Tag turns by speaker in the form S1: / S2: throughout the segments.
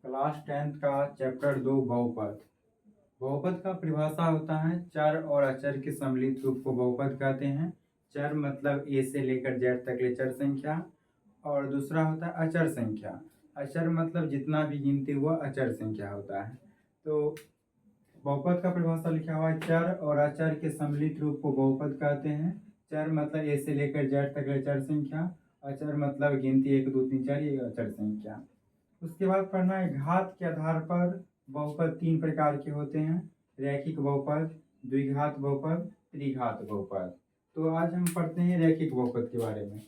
S1: Class 10th का chapter 2 बहुपद। बहुपद का परिभाषा होता है चर और अचर के सम्मिलित रूप को बहुपद कहते हैं। चर मतलब ए से लेकर जेड तक के चर संख्या, और दूसरा होता है अचर संख्या। अचर मतलब जितना भी गिनती हुआ अचर संख्या होता है। तो बहुपद का परिभाषा लिखा हुआ है चर और अचर के सम्मिलित रूप को बहुपद कहते हैं। चर मतलब ए से लेकर जेड तक के चर संख्या, अचर मतलब गिनती 1 2 3 4 ये अचर संख्या। उसके बाद पढ़ना है घात के आधार पर बहुपद 3 प्रकार के होते हैं। रैखिक बहुपद, द्विघात बहुपद, त्रिघात बहुपद। तो आज हम पढ़ते हैं रैखिक बहुपद के बारे में।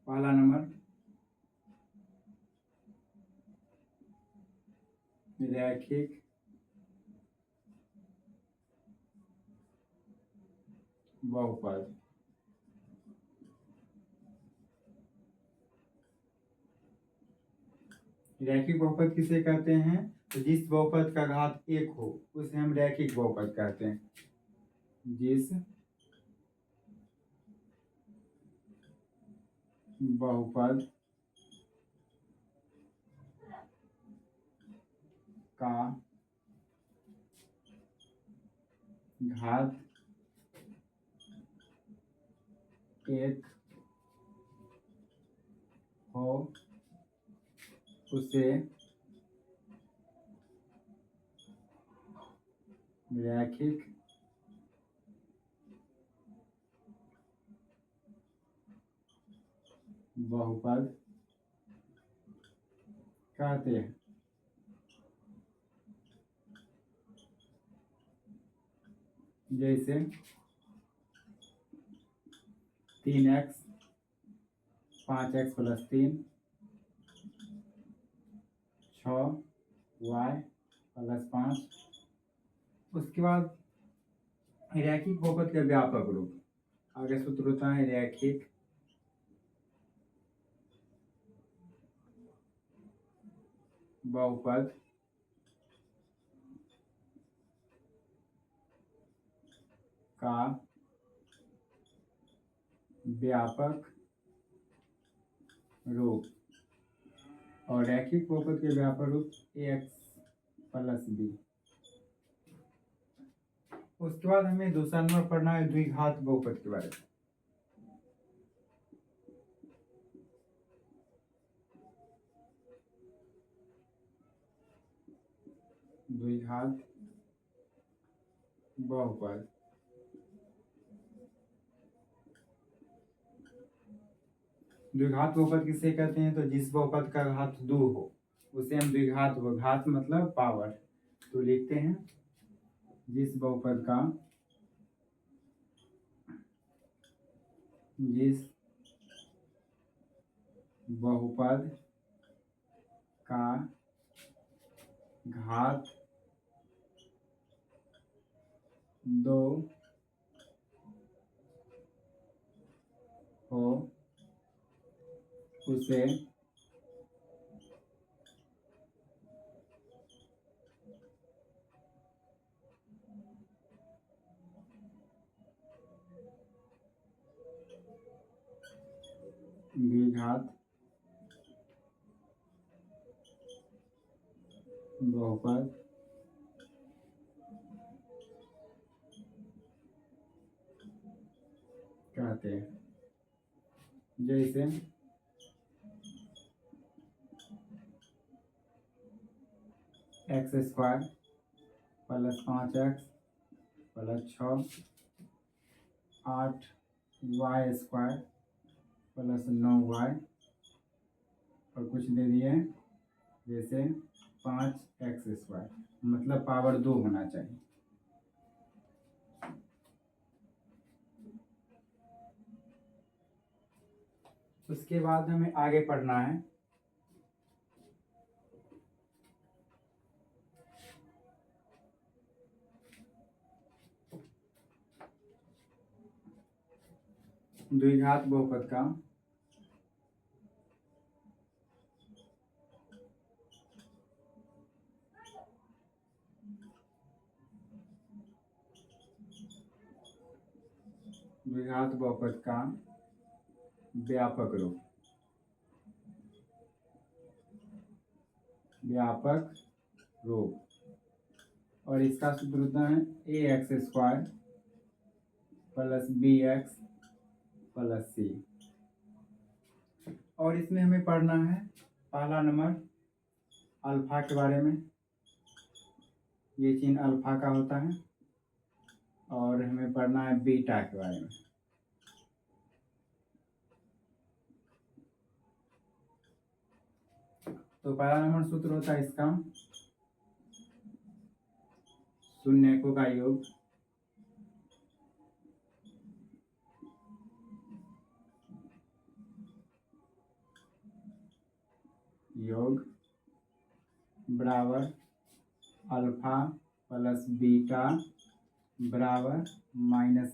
S1: पहला नंबर रैखिक बहुपद। रैखिक बहुपद किसे कहते हैं? तो जिस बहुपद का घात 1 हो उसे हम रैखिक बहुपद कहते हैं। जिस बहुपद का घात 1 हो उसे रैखिक बहुपद कहते हैं। जैसे 3x 5x + 3 6y + 5। उसके बाद रैखिक बहुपद का व्यापक रूप। आगे सूत्र होता है रैखिक बहुपद का व्यापक रूप। और रैखिक बहुपद के व्यापक रूप ax + b। उसके बाद हमें दूसरा नंबर पढ़ना है द्विघात बहुपद के बारे में। द्विघात बहुपद द्विघात बहुपद किसे कहते हैं? तो जिस बहुपद का घात 2 हो उसे हम द्विघात, घात मतलब पावर। तो लिखते हैं जिस बहुपद का घात 2 हो उसे द्विघात बहुपद कहते हैं। जैसे x² + 5x + 6 8y² + 9y और कुछ दे दिए जैसे 5x² मतलब पावर 2 होना चाहिए। उसके बाद हमें आगे पढ़ना है द्विघात बहुपद का द्विघात बहुपद का व्यापक रूप। व्यापक रूप और इसका सूत्र होता है ax² + bx + c। और इसमें हमें पढ़ना है पहला नंबर अल्फा के बारे में। ये चिन्ह अल्फा का होता है। और हमें पढ़ना है बीटा के बारे में। तो पहला नंबर सूत्र होता है इसका शून्यकों का योग बराबर अल्फा + बीटा बराबर -b/a।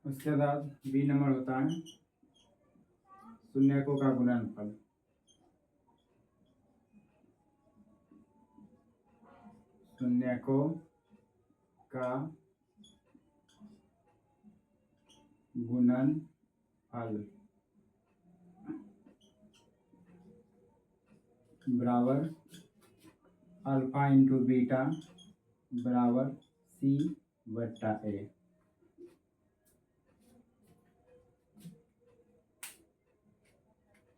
S1: उसके बाद बी नंबर होता है शून्यकों का गुणनफल। शून्यकों का गुणनफल बराबर अल्फा × बीटा बराबर c/a।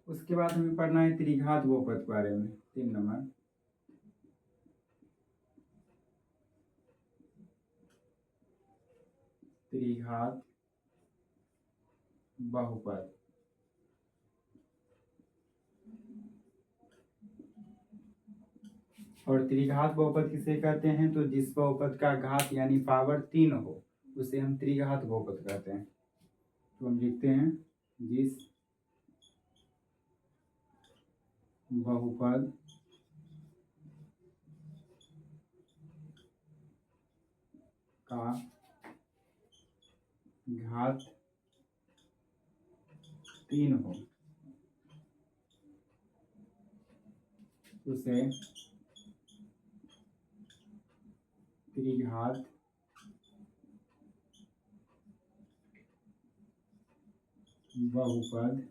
S1: उसके बाद हमें पढ़ना है त्रिघात बहुपद के बारे में। 3 नंबर त्रिघात बहुपद। और त्रिघात बहुपद किसे कहते हैं? तो जिस बहुपद का घात यानी पावर 3 हो उसे हम त्रिघात बहुपद कहते हैं। तो हम लिखते हैं जिस बहुपद का घात 3 हो उसे त्रिघात बहुपद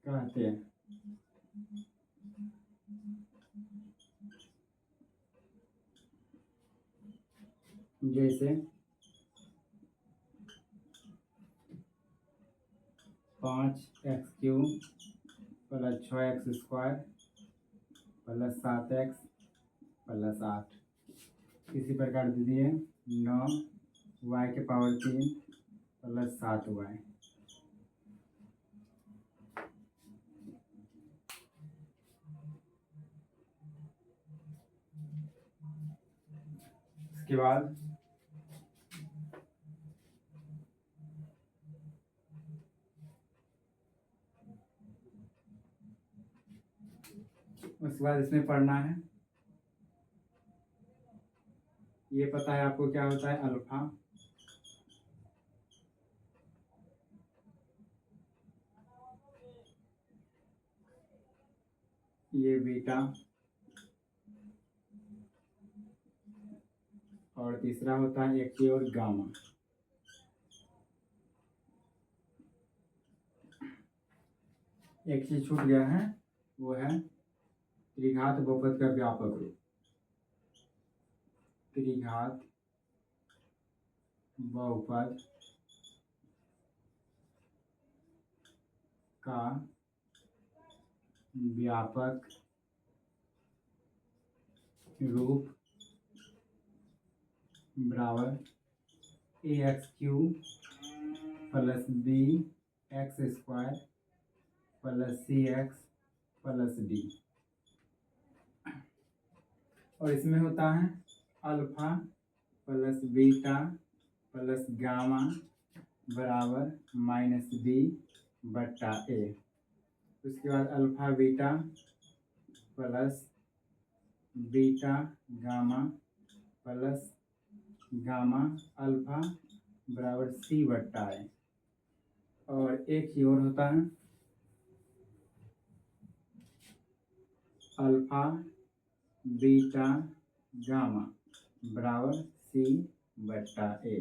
S1: कहते हैं। जैसे 5x³ + 6x² + 7x + 8। इसी प्रकार दीजिए 9y³ + 7y। उसके बाद इसमें पढ़ना है, ये पता है आपको क्या होता है अल्फा, ये बीटा और तीसरा होता है एक्स और गामा। एक चीज छूट गया है वो है त्रिघात बहुपद का व्यापक रूप। त्रिघात बहुपद का व्यापक रूप बराबर ax³ + bx² + cx + d। और इसमें होता है अल्फा + बीटा + गामा बराबर -b/a। उसके बाद alpha beta plus beta gamma plus gamma alpha बराबर c/a। और एक ही और होता है अल्फा बीटा गामा बराबर C/A।